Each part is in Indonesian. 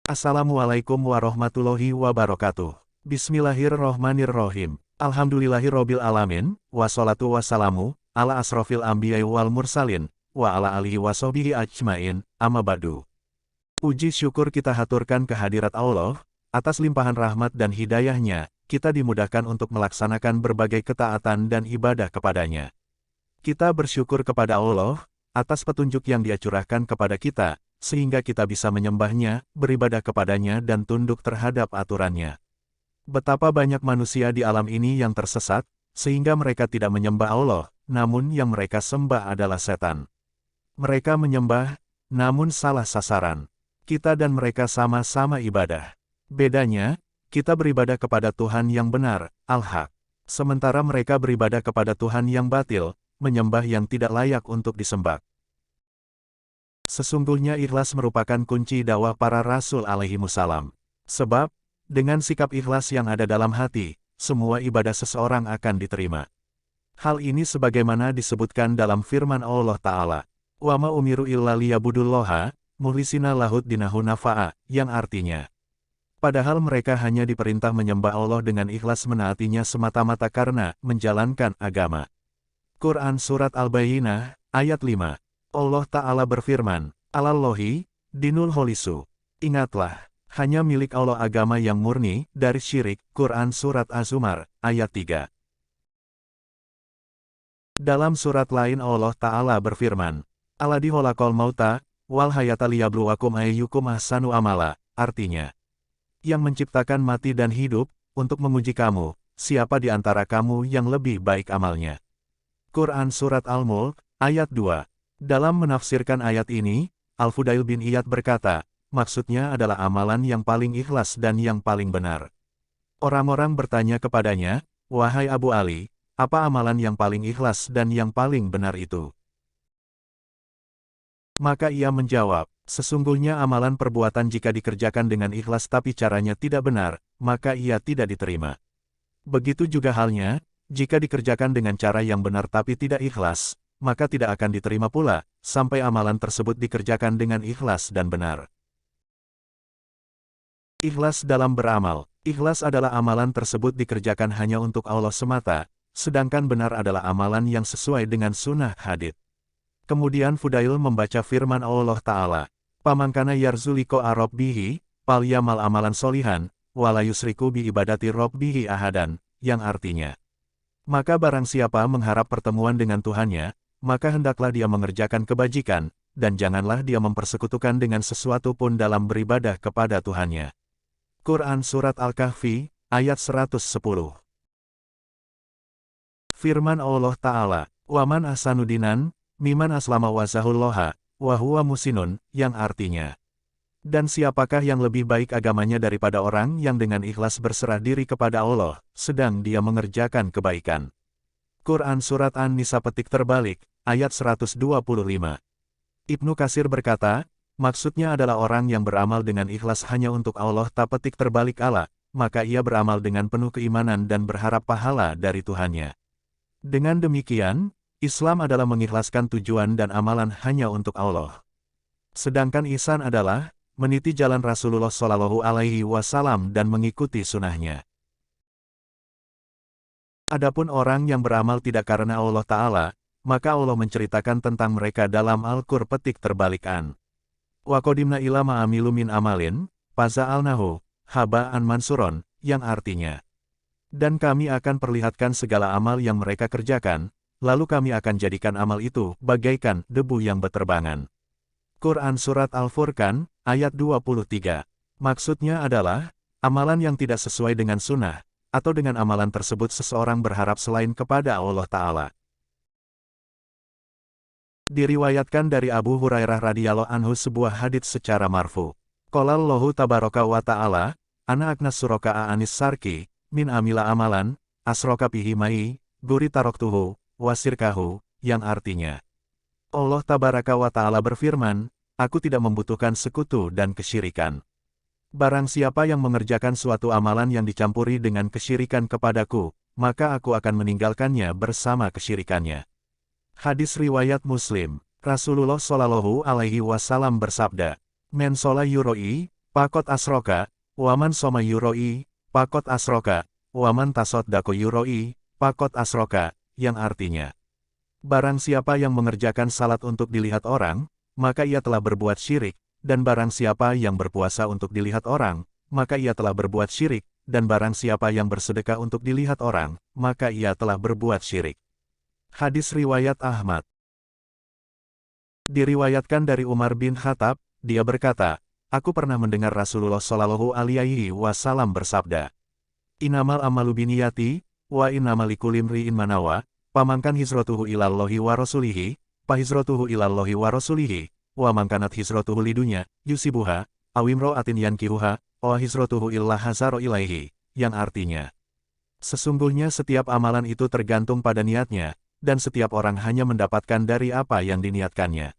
Assalamualaikum warahmatullahi wabarakatuh. Bismillahirrohmanirrohim. Alhamdulillahirrobil alamin, wassalatu wassalamu, ala asrofil ambiyai wal mursalin, wa ala alihi wassobihi ajmain, amma ba'du. Puji syukur kita haturkan kehadirat Allah, atas limpahan rahmat dan hidayahnya, kita dimudahkan untuk melaksanakan berbagai ketaatan dan ibadah kepadanya. Kita bersyukur kepada Allah, atas petunjuk yang Dia curahkan kepada kita, sehingga kita bisa menyembahnya, beribadah kepadanya dan tunduk terhadap aturannya. Betapa banyak manusia di alam ini yang tersesat, sehingga mereka tidak menyembah Allah, namun yang mereka sembah adalah setan. Mereka menyembah, namun salah sasaran. Kita dan mereka sama-sama ibadah. Bedanya, kita beribadah kepada Tuhan yang benar, Al-Haq. Sementara mereka beribadah kepada Tuhan yang batil, menyembah yang tidak layak untuk disembah. Sesungguhnya ikhlas merupakan kunci dakwah para rasul alaihimussalam. Sebab, dengan sikap ikhlas yang ada dalam hati, semua ibadah seseorang akan diterima. Hal ini sebagaimana disebutkan dalam firman Allah Ta'ala, "Wa ma umiru illa liya'budullaha, mukhlisina lahud dinahu nafa'a", yang artinya, padahal mereka hanya diperintah menyembah Allah dengan ikhlas menaatinya semata-mata karena menjalankan agama. Quran Surat Al-Bayyinah, ayat 5. Allah Ta'ala berfirman, "Alallahi, dinul holisu." Ingatlah, hanya milik Allah agama yang murni, dari syirik. Quran Surat Az-Zumar, ayat 3. Dalam surat lain Allah Ta'ala berfirman, "Alladzi khalaqal mauta, wal hayata liyabluwakum ayyukum ahsanu amala", artinya, yang menciptakan mati dan hidup, untuk menguji kamu, siapa di antara kamu yang lebih baik amalnya. Quran Surat Al-Mulk, ayat 2. Dalam menafsirkan ayat ini, Al-Fudail bin Iyad berkata, maksudnya adalah amalan yang paling ikhlas dan yang paling benar. Orang-orang bertanya kepadanya, "Wahai Abu Ali, apa amalan yang paling ikhlas dan yang paling benar itu?" Maka ia menjawab, sesungguhnya amalan perbuatan jika dikerjakan dengan ikhlas tapi caranya tidak benar, maka ia tidak diterima. Begitu juga halnya, jika dikerjakan dengan cara yang benar tapi tidak ikhlas, maka tidak akan diterima pula, sampai amalan tersebut dikerjakan dengan ikhlas dan benar. Ikhlas dalam beramal. Ikhlas adalah amalan tersebut dikerjakan hanya untuk Allah semata, sedangkan benar adalah amalan yang sesuai dengan sunnah hadits. Kemudian Fudail membaca firman Allah Ta'ala, "Pamangkana yarzuliko arobbihi, palyamal amalan solihan, walayusriku bi ibadati robbihi ahadan", yang artinya, maka barang siapa mengharap pertemuan dengan Tuhannya, maka hendaklah dia mengerjakan kebajikan, dan janganlah dia mempersekutukan dengan sesuatu pun dalam beribadah kepada Tuhannya. Quran Surat Al-Kahfi, ayat 110. Firman Allah Ta'ala, "Waman ahsanudinan, miman aslama wazahullaha, wahuwa musinun", yang artinya, dan siapakah yang lebih baik agamanya daripada orang yang dengan ikhlas berserah diri kepada Allah, sedang dia mengerjakan kebaikan. Quran Surat An-Nisa petik terbalik, ayat 125. Ibnu Katsir berkata, maksudnya adalah orang yang beramal dengan ikhlas hanya untuk Allah tak petik terbalik Allah, maka ia beramal dengan penuh keimanan dan berharap pahala dari Tuhannya. Dengan demikian, Islam adalah mengikhlaskan tujuan dan amalan hanya untuk Allah. Sedangkan ihsan adalah meniti jalan Rasulullah Shallallahu Alaihi Wasallam dan mengikuti sunnahnya. Adapun orang yang beramal tidak karena Allah Ta'ala, maka Allah menceritakan tentang mereka dalam Al-Qur petik terbalikan. "Wa qadimna ila ma'amilu min amalin, faza'alnahu haba'an mansuron", yang artinya, dan kami akan perlihatkan segala amal yang mereka kerjakan, lalu kami akan jadikan amal itu bagaikan debu yang berterbangan. Quran Surat Al-Furqan, ayat 23. Maksudnya adalah, amalan yang tidak sesuai dengan sunnah, atau dengan amalan tersebut seseorang berharap selain kepada Allah Ta'ala. Diriwayatkan dari Abu Hurairah radhiyallahu anhu sebuah hadits secara marfu. Qala Allahu tabaraka wa ta'ala, "Ana aknas suraka'a anis sarki, min amila amalan, asroka bihi mai, guri taroktuhu, wasirkahu", yang artinya, Allah tabaraka wa ta'ala berfirman, "Aku tidak membutuhkan sekutu dan kesyirikan. Barang siapa yang mengerjakan suatu amalan yang dicampuri dengan kesyirikan kepadaku, maka aku akan meninggalkannya bersama kesyirikannya." Hadis riwayat Muslim. Rasulullah Shallallahu Alaihi Wasallam bersabda, "Men shola yuroi, pakot asroka, waman soma yuroi, pakot asroka, waman tasot dako yuroi, pakot asroka, yang artinya, barang siapa yang mengerjakan salat untuk dilihat orang, maka ia telah berbuat syirik, dan barang siapa yang berpuasa untuk dilihat orang, maka ia telah berbuat syirik, dan barang siapa yang bersedekah untuk dilihat orang, maka ia telah berbuat syirik. Hadis riwayat Ahmad. Diriwayatkan dari Umar bin Khattab, dia berkata, aku pernah mendengar Rasulullah Shallallahu Alaihi Wasallam bersabda, Innamal amalu biniyati, wa innamal likulli imri'in ma nawa, pamangkan hijratuhu ilallahi wa rasulihi, pahijratuhu ilallahi wa rasulihi, wa mangkanat hijratuhu lidunya, yusibuha, awimro'atin yankihuha, wa hijratuhu illa hazaro ilaihi, yang artinya, sesungguhnya setiap amalan itu tergantung pada niatnya, dan setiap orang hanya mendapatkan dari apa yang diniatkannya.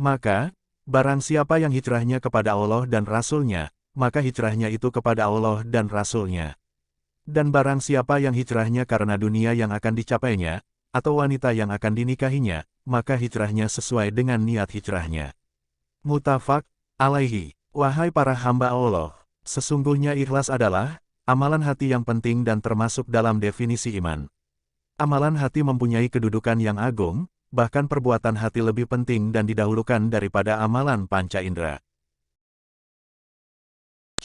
Maka, barang siapa yang hijrahnya kepada Allah dan Rasul-Nya, maka hijrahnya itu kepada Allah dan Rasul-Nya. Dan barang siapa yang hijrahnya karena dunia yang akan dicapainya, atau wanita yang akan dinikahinya, maka hijrahnya sesuai dengan niat hijrahnya. Muttafaq alaihi. Wahai para hamba Allah, sesungguhnya ikhlas adalah amalan hati yang penting dan termasuk dalam definisi iman. Amalan hati mempunyai kedudukan yang agung, bahkan perbuatan hati lebih penting dan didahulukan daripada amalan panca indera.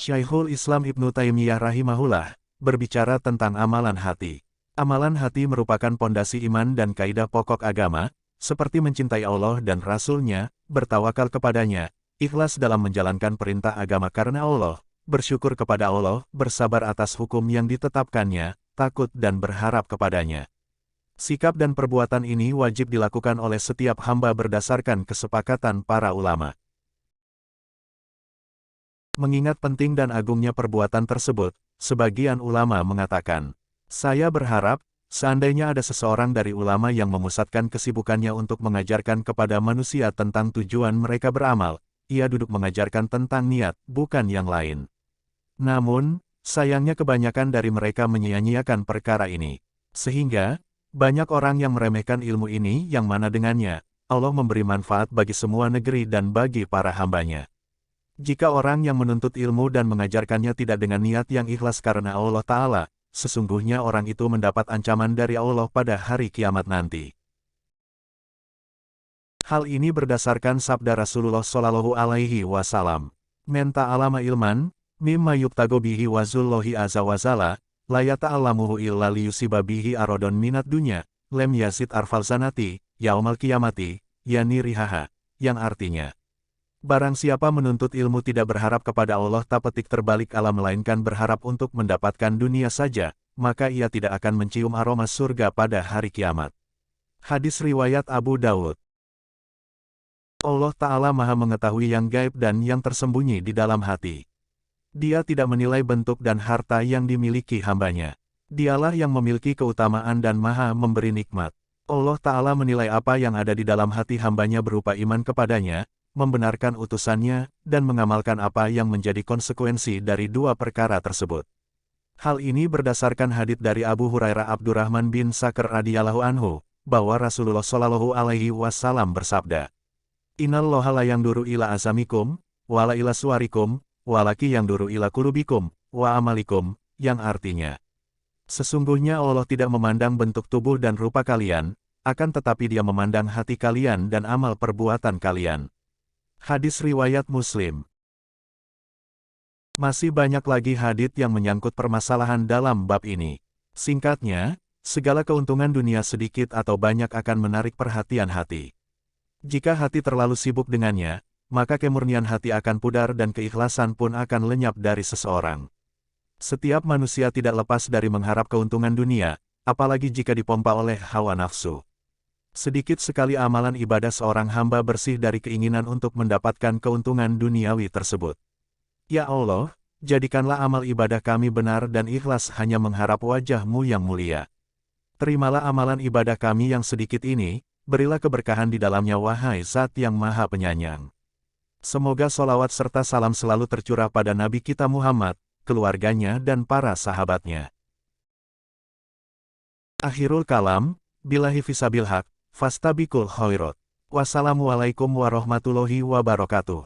Syekhul Islam Ibnu Taimiyah rahimahullah berbicara tentang amalan hati. Amalan hati merupakan pondasi iman dan kaidah pokok agama, seperti mencintai Allah dan Rasul-Nya, bertawakal kepadanya, ikhlas dalam menjalankan perintah agama karena Allah, bersyukur kepada Allah, bersabar atas hukum yang ditetapkannya, takut dan berharap kepadanya. Sikap dan perbuatan ini wajib dilakukan oleh setiap hamba berdasarkan kesepakatan para ulama. Mengingat penting dan agungnya perbuatan tersebut, sebagian ulama mengatakan, saya berharap, seandainya ada seseorang dari ulama yang memusatkan kesibukannya untuk mengajarkan kepada manusia tentang tujuan mereka beramal, ia duduk mengajarkan tentang niat, bukan yang lain. Namun, sayangnya kebanyakan dari mereka menyia-nyiakan perkara ini. Sehingga, banyak orang yang meremehkan ilmu ini yang mana dengannya, Allah memberi manfaat bagi semua negeri dan bagi para hambanya. Jika orang yang menuntut ilmu dan mengajarkannya tidak dengan niat yang ikhlas karena Allah Ta'ala, sesungguhnya orang itu mendapat ancaman dari Allah pada hari kiamat nanti. Hal ini berdasarkan sabda Rasulullah Shallallahu Alaihi Wasallam. Men ta'alama ilman, mimma yubtago bihi wazullahi azza wa jalla, la yata'allamuhu illa liyusiba bihi arodon minat dunya, lem yazid arfal zanati, yaumal qiyamati, yani rihaha, yang artinya, barang siapa menuntut ilmu tidak berharap kepada Allah tak petik terbalik alam melainkan berharap untuk mendapatkan dunia saja, maka ia tidak akan mencium aroma surga pada hari kiamat. Hadis riwayat Abu Dawud. Allah Ta'ala Maha mengetahui yang gaib dan yang tersembunyi di dalam hati. Dia tidak menilai bentuk dan harta yang dimiliki hambanya. Dialah yang memiliki keutamaan dan Maha memberi nikmat. Allah Ta'ala menilai apa yang ada di dalam hati hambanya berupa iman kepadanya, membenarkan utusannya, dan mengamalkan apa yang menjadi konsekuensi dari dua perkara tersebut. Hal ini berdasarkan hadits dari Abu Hurairah Abdurrahman bin Sakhr radhiyallahu anhu, bahwa Rasulullah Shallallahu Alaihi Wasallam bersabda, Innallaha la yanduru ila azamikum, wala ila suwarikum, walaki yang duru ila kulubikum, wa amalikum, yang artinya, sesungguhnya Allah tidak memandang bentuk tubuh dan rupa kalian, akan tetapi Dia memandang hati kalian dan amal perbuatan kalian. Hadis riwayat Muslim. Masih banyak lagi hadits yang menyangkut permasalahan dalam bab ini. Singkatnya, segala keuntungan dunia sedikit atau banyak akan menarik perhatian hati. Jika hati terlalu sibuk dengannya, maka kemurnian hati akan pudar dan keikhlasan pun akan lenyap dari seseorang. Setiap manusia tidak lepas dari mengharap keuntungan dunia, apalagi jika dipompa oleh hawa nafsu. Sedikit sekali amalan ibadah seorang hamba bersih dari keinginan untuk mendapatkan keuntungan duniawi tersebut. Ya Allah, jadikanlah amal ibadah kami benar dan ikhlas hanya mengharap wajah-Mu yang mulia. Terimalah amalan ibadah kami yang sedikit ini, berilah keberkahan di dalamnya wahai Zat yang Maha Penyayang. Semoga solawat serta salam selalu tercurah pada Nabi kita Muhammad, keluarganya dan para sahabatnya. Akhirul kalam, billahi fisabil haq, fastabikul khairat. Wassalamualaikum warahmatullahi wabarakatuh.